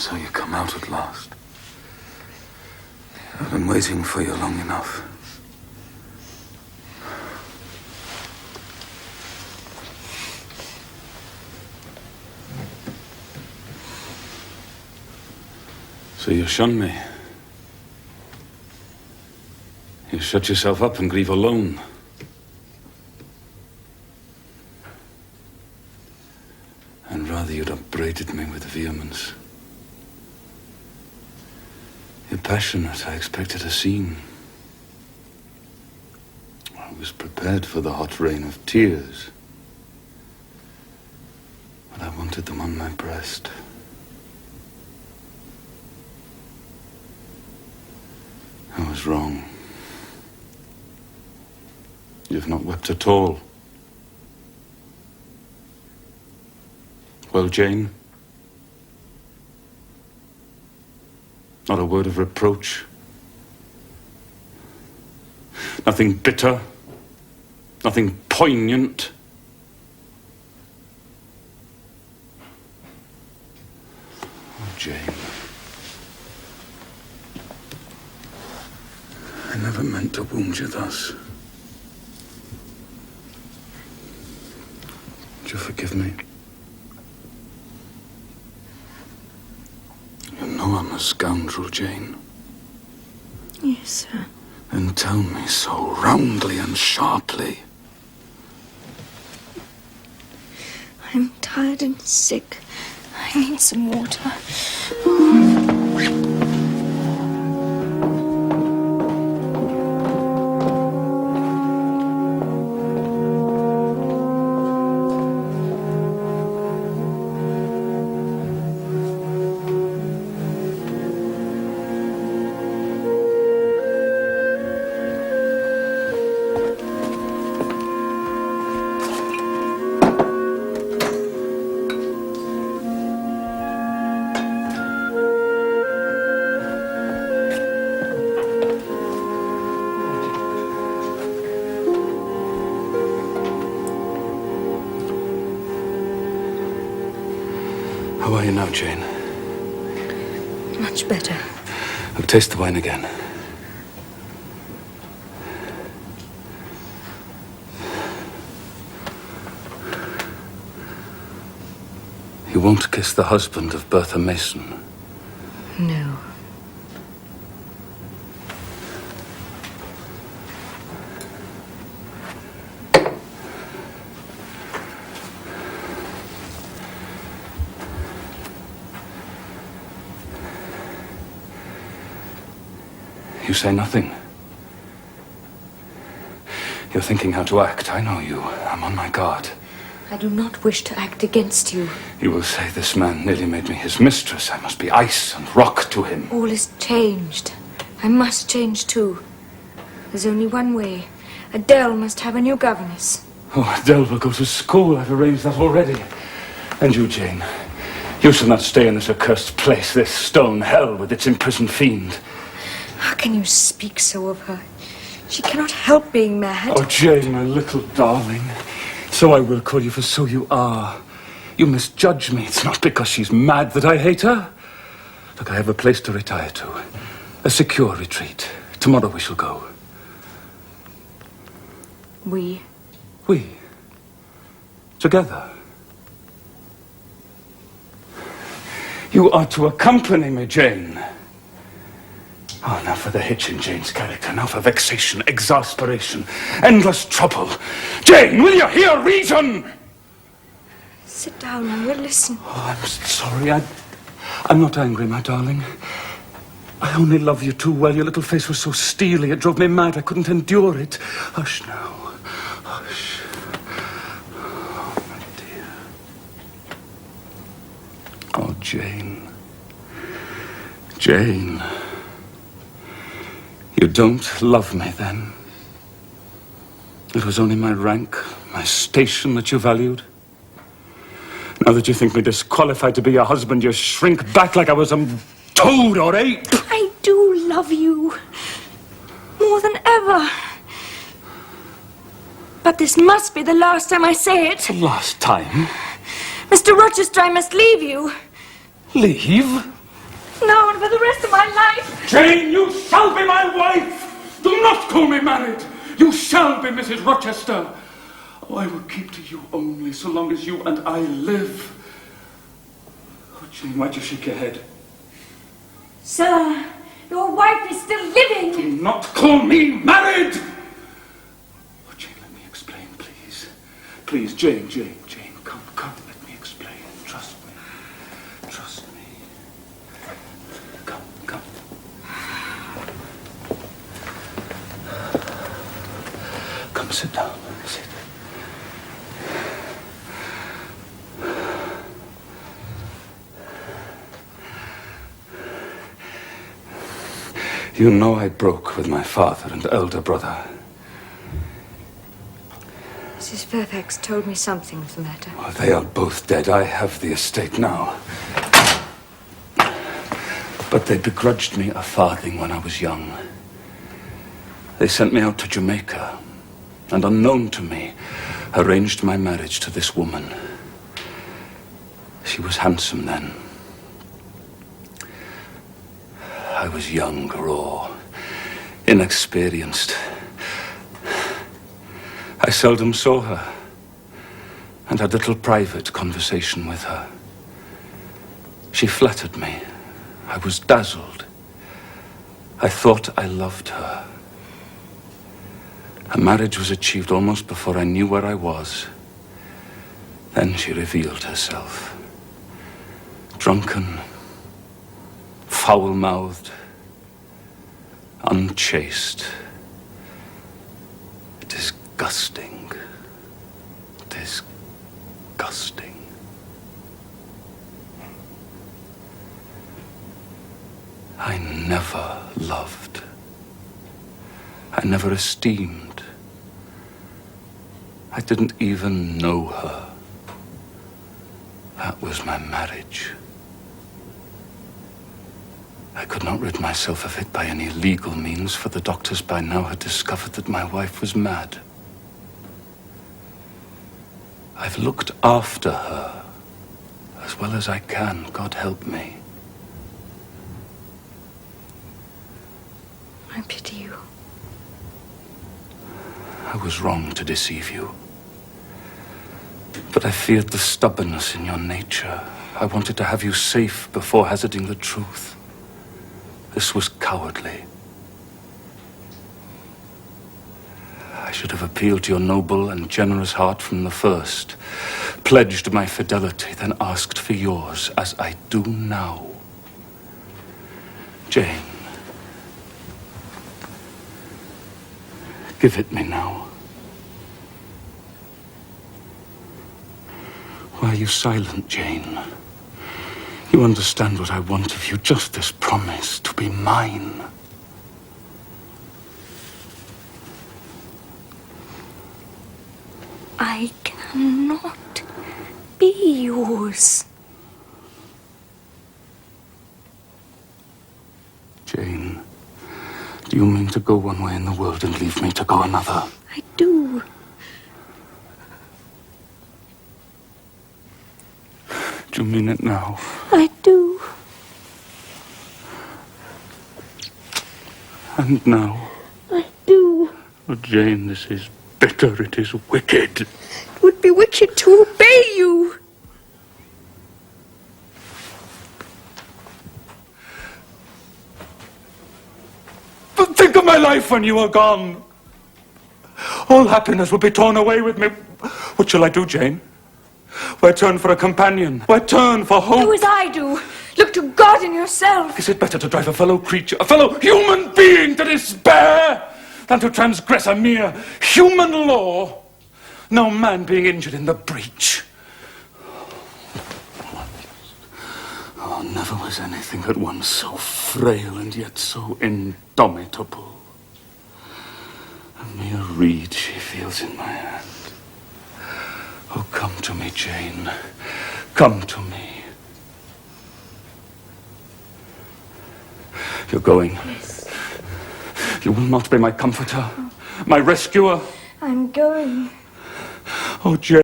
So you come out at last. I've been waiting for you long enough. So you shun me. You shut yourself up and grieve alone. And rather you'd upbraided me with vehemence. You're passionate. I expected a scene. I was prepared for the hot rain of tears. But I wanted them on my breast. I was wrong. You've not wept at all. Well, Jane? Not a word of reproach. Nothing bitter. Nothing poignant. Oh, Jane. I never meant to wound you thus. Would you forgive me? You know I'm a scoundrel, Jane. Yes, sir. Then tell me so roundly and sharply. I'm tired and sick. I need some water. How are you now, Jane? Much better. I'll taste the wine again. You won't kiss the husband of Bertha Mason? No. You say nothing. You're thinking how to act. I know you. I'm on my guard. I do not wish to act against you. You will say this man nearly made me his mistress. I must be ice and rock to him. All is changed. I must change too. There's only one way. Adele must have a new governess. Oh, Adele will go to school. I've arranged that already. And you, Jane. You shall not stay in this accursed place, this stone hell with its imprisoned fiend. How can you speak so of her? She cannot help being mad. Oh, Jane, my little darling. So I will call you, for so you are. You misjudge me. It's not because she's mad that I hate her. Look, I have a place to retire to. A secure retreat. Tomorrow we shall go. We? We. Together. You are to accompany me, Jane. Oh, now for the hitch in Jane's character. Now for vexation, exasperation, endless trouble. Jane, will you hear reason? Sit down and we'll listen. Oh, I'm sorry. I'm not angry, my darling. I only love you too well. Your little face was so steely. It drove me mad. I couldn't endure it. Hush now. Hush. Oh, my dear. Oh, Jane. Jane. You don't love me, then? It was only my rank, my station that you valued? Now that you think me disqualified to be your husband, you shrink back like I was some toad or ape. I do love you. More than ever. But this must be the last time I say it. The last time? Mr. Rochester, I must leave you. Leave? Now and for the rest of my life. Jane, you shall be my wife. Do not call me married. You shall be Mrs. Rochester. Oh, I will keep to you only so long as you and I live. Oh, Jane, why'd you shake your head? Sir, your wife is still living. Do not call me married. Oh, Jane, let me explain, please. Please, Jane, come, let me explain. Trust me. Come. Come, sit down. Sit. You know I broke with my father and elder brother. Mrs. Fairfax told me something of the matter. Oh, they are both dead. I have the estate now. But they begrudged me a farthing when I was young. They sent me out to Jamaica, and unknown to me, arranged my marriage to this woman. She was handsome then. I was young, raw, inexperienced. I seldom saw her, and had little private conversation with her. She flattered me. I was dazzled. I thought I loved her. A marriage was achieved almost before I knew where I was. Then she revealed herself. Drunken, foul-mouthed, unchaste. Disgusting. I never loved. I never esteemed. I didn't even know her. That was my marriage. I could not rid myself of it by any legal means, for the doctors by now had discovered that my wife was mad. I've looked after her as well as I can, God help me. I pity you. I was wrong to deceive you. But I feared the stubbornness in your nature. I wanted to have you safe before hazarding the truth. This was cowardly. I should have appealed to your noble and generous heart from the first, pledged my fidelity, then asked for yours, as I do now. Jane, give it me now. Why are you silent, Jane? You understand what I want of you, just this promise to be mine. I cannot be yours. Jane, do you mean to go one way in the world and leave me to go another? I do. Do you mean it now? I do. And now? I do. Oh, Jane, this is bitter. It is wicked. It would be wicked to obey you. But think of my life when you are gone. All happiness will be torn away with me. What shall I do, Jane? Where turn for a companion? Where turn for hope? Do as I do. Look to God in yourself. Is it better to drive a fellow creature, a fellow human being to despair than to transgress a mere human law? No man being injured in the breach. Oh, never was anything at once so frail and yet so indomitable. A mere reed she feels in my hand. Oh, come to me, Jane. Come to me. You're going. Yes. You will not be my comforter, my rescuer. I'm going. Oh, Jane.